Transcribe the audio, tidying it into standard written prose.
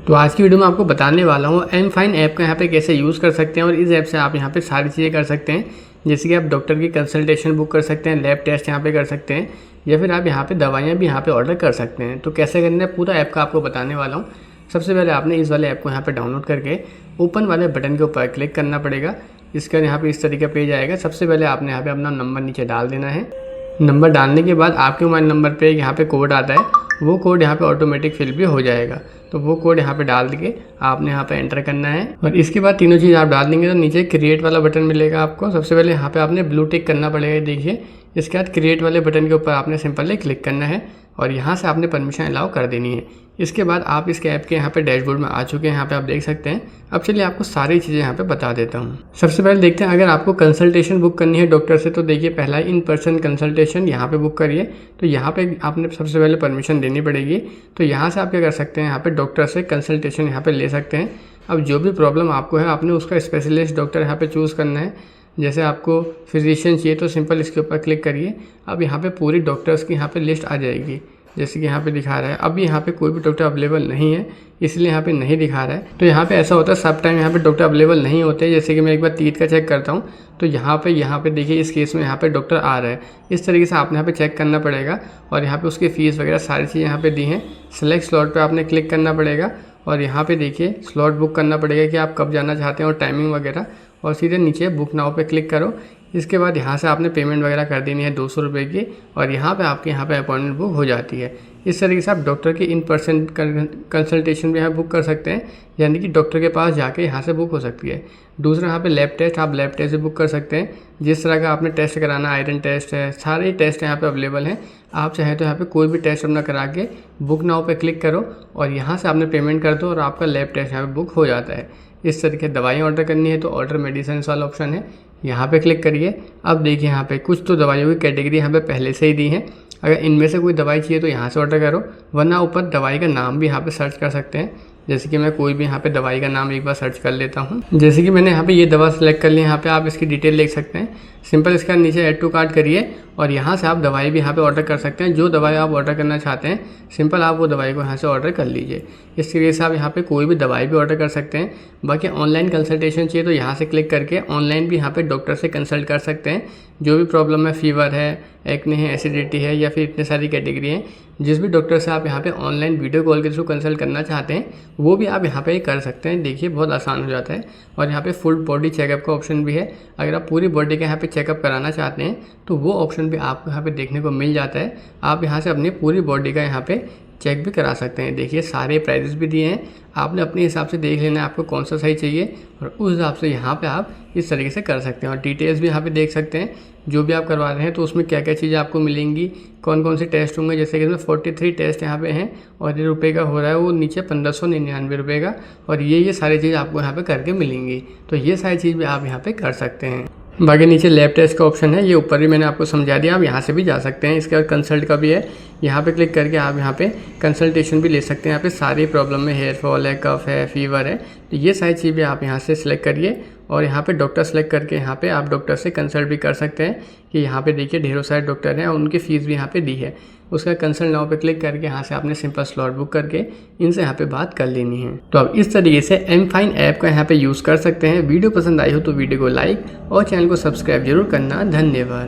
तो आज की वीडियो में आपको बताने वाला हूँ एम फाइन ऐप का यहाँ पे कैसे यूज़ कर सकते हैं और इस ऐप से आप यहाँ पे सारी चीज़ें कर सकते हैं। जैसे कि आप डॉक्टर की कंसल्टेशन बुक कर सकते हैं, लैब टेस्ट यहाँ पे कर सकते हैं, या फिर आप यहाँ पे दवाइयाँ भी यहाँ पे ऑर्डर कर सकते हैं। तो कैसे करना है पूरा ऐप का आपको बताने वाला हूँ। सबसे पहले आपने इस वाले ऐप को यहाँ पर डाउनलोड करके ओपन वाले बटन के ऊपर क्लिक करना पड़ेगा। इसका यहाँ पर इस तरीके का पेज आएगा। सबसे पहले आपने यहाँ पर अपना नंबर नीचे डाल देना है। नंबर डालने के बाद आपके मोबाइल नंबर पे यहाँ पे कोड आता है, वो कोड यहाँ पे ऑटोमेटिक फिल भी हो जाएगा। तो वो कोड यहाँ पे डाल के आपने यहाँ पे एंटर करना है और इसके बाद तीनों चीज़ आप डाल देंगे तो नीचे क्रिएट वाला बटन मिलेगा आपको। सबसे पहले यहाँ पे आपने ब्लू टिक करना पड़ेगा, देखिए। इसके बाद क्रिएट वाले बटन के ऊपर आपने सिंपली क्लिक करना है और यहाँ से आपने परमिशन अलाउ कर देनी है। इसके बाद आप इसके ऐप के यहाँ पे डैशबोर्ड में आ चुके हैं, यहाँ पे आप देख सकते हैं। अब चलिए आपको सारी चीज़ें यहाँ पे बता देता हूँ। सबसे पहले देखते हैं, अगर आपको कंसल्टेशन बुक करनी है डॉक्टर से तो देखिए पहला इन पर्सन कंसल्टेशन यहाँ पे बुक करिए। तो यहाँ पे आपने सबसे पहले परमिशन देनी पड़ेगी। तो यहाँ से आप क्या कर सकते हैं, यहाँ पे डॉक्टर से कंसल्टेशन यहाँ पे ले सकते हैं। अब जो भी प्रॉब्लम आपको है आपने उसका स्पेशलिस्ट डॉक्टर यहाँ पे चूज़ करना है। जैसे आपको फिजिशियन चाहिए तो सिंपल इसके ऊपर क्लिक करिए। अब यहाँ पे पूरी डॉक्टर्स की यहाँ पे लिस्ट आ जाएगी, जैसे कि यहाँ पे दिखा रहा है। अभी यहाँ पे कोई भी डॉक्टर अवेलेबल नहीं है, इसलिए यहाँ पे नहीं दिखा रहा है। तो यहाँ पे ऐसा होता है सब टाइम यहाँ पे डॉक्टर अवेलेबल नहीं होते। जैसे कि मैं एक बार तीत का चेक करता हूँ तो यहाँ पे देखिए इस केस में यहाँ पे डॉक्टर आ रहा है। इस तरीके से आपने यहाँ पे चेक करना पड़ेगा और यहाँ पे उसकी फ़ीस वगैरह सारी चीज़ें यहाँ पे दी हैं। सेलेक्ट स्लॉट पे आपने क्लिक करना पड़ेगा और यहाँ पे देखिए स्लॉट बुक करना पड़ेगा कि आप कब जाना चाहते हैं और टाइमिंग वगैरह, और सीधे नीचे बुक नाउ पे क्लिक करो। इसके बाद यहाँ से आपने पेमेंट वगैरह कर देनी है 200 रुपये की और यहाँ पे आपके यहाँ पे अपॉइंटमेंट बुक हो जाती है। इस तरीके से आप डॉक्टर की इन पर्सन कंसल्टेशन भी यहाँ बुक कर सकते हैं, यानी कि डॉक्टर के पास जाके यहाँ से बुक हो सकती है। दूसरा यहाँ पे लैब टेस्ट, आप लैब टेस्ट भी बुक कर सकते हैं। जिस तरह का आपने टेस्ट कराना, आयरन टेस्ट है, सारे टेस्ट यहाँ पे अवेलेबल हैं। आप चाहें तो यहाँ पे कोई भी टेस्ट अपना करा के बुक नाउ पे क्लिक करो और यहाँ से आपने पेमेंट कर दो और आपका लैब टेस्ट यहाँ पे बुक हो जाता है। इस तरीके दवाइयाँ ऑर्डर करनी है तो ऑर्डर मेडिसिन वाला ऑप्शन है, यहाँ पे क्लिक करिए। अब देखिए यहाँ पे कुछ तो दवाइयों की कैटेगरी यहाँ पे पहले से ही दी है। अगर इनमें से कोई दवाई चाहिए तो यहाँ से ऑर्डर करो, वरना ऊपर दवाई का नाम भी यहाँ पे सर्च कर सकते हैं। जैसे कि मैं कोई भी यहाँ पे दवाई का नाम एक बार सर्च कर लेता हूँ। जैसे कि मैंने यहाँ पे ये दवा सेलेक्ट कर ली, यहाँ पे आप इसकी डिटेल देख सकते हैं। सिंपल इसका नीचे ऐड टू कार्ट करिए और यहाँ से आप दवाई भी यहाँ पे ऑर्डर कर सकते हैं। जो दवाई आप ऑर्डर करना चाहते हैं सिंपल आप वो दवाई को यहाँ से ऑर्डर कर लीजिए। इस तरीके से आप यहाँ पे कोई भी दवाई भी ऑर्डर कर सकते हैं। बाकी ऑनलाइन कंसल्टेशन चाहिए तो यहाँ से क्लिक करके ऑनलाइन भी यहाँ पे डॉक्टर से कंसल्ट कर सकते हैं। जो भी प्रॉब्लम है, फीवर है, एक्ने है, एसिडिटी है, या फिर इतने सारी कैटेगरी हैं, जिस भी डॉक्टर से आप यहाँ पे ऑनलाइन वीडियो कॉल के थ्रू कंसल्ट करना चाहते हैं वो भी आप यहाँ पे कर सकते हैं। देखिए बहुत आसान हो जाता है। और यहाँ पे फुल बॉडी चेकअप का ऑप्शन भी है। अगर आप पूरी बॉडी का यहाँ पे चेकअप कराना चाहते हैं तो वो ऑप्शन भी आपको यहाँ पे देखने को मिल जाता है। आप यहाँ से अपनी पूरी बॉडी का यहाँ पे चेक भी करा सकते हैं। देखिए सारे प्राइजेस भी दिए हैं, आपने अपने हिसाब से देख लेना है आपको कौन सा सही चाहिए और उस हिसाब से यहाँ पे आप इस तरीके से कर सकते हैं। और डिटेल्स भी यहाँ पे देख सकते हैं जो भी आप करवा रहे हैं तो उसमें क्या क्या चीज़ें आपको मिलेंगी, कौन कौन से टेस्ट होंगे। जैसे कि इसमें 43 टेस्ट यहाँ पे हैं और ये रुपये का हो रहा है वो नीचे 1599 रुपये का, और ये सारी चीज़ आपको यहाँ पे करके मिलेंगी। तो ये सारी चीज़ भी आप यहाँ पे कर सकते हैं। बाकी नीचे लैब टेस्ट का ऑप्शन है, ये ऊपर भी मैंने आपको समझा दिया, आप यहाँ से भी जा सकते हैं। इसके बाद कंसल्ट का भी है, यहाँ पे क्लिक करके आप यहाँ पे कंसल्टेशन भी ले सकते हैं। यहाँ पे सारी प्रॉब्लम में हेयर फॉल है, कफ है, फीवर है, तो ये सारी चीज़ें आप यहाँ से सिलेक्ट करिए और यहाँ पे डॉक्टर सेलेक्ट करके यहाँ पे आप डॉक्टर से कंसल्ट भी कर सकते हैं। कि यहाँ पे देखिए ढेरों सारे डॉक्टर हैं और उनकी फ़ीस भी यहाँ पे दी है। उसका कंसल्ट नाउ पे क्लिक करके यहाँ से आपने सिंपल स्लॉट बुक करके इनसे यहाँ पे बात कर लेनी है। तो अब इस तरीके से एम फाइन ऐप का यहाँ पे यूज़ कर सकते हैं। वीडियो पसंद आई हो तो वीडियो को लाइक और चैनल को सब्सक्राइब जरूर करना। धन्यवाद।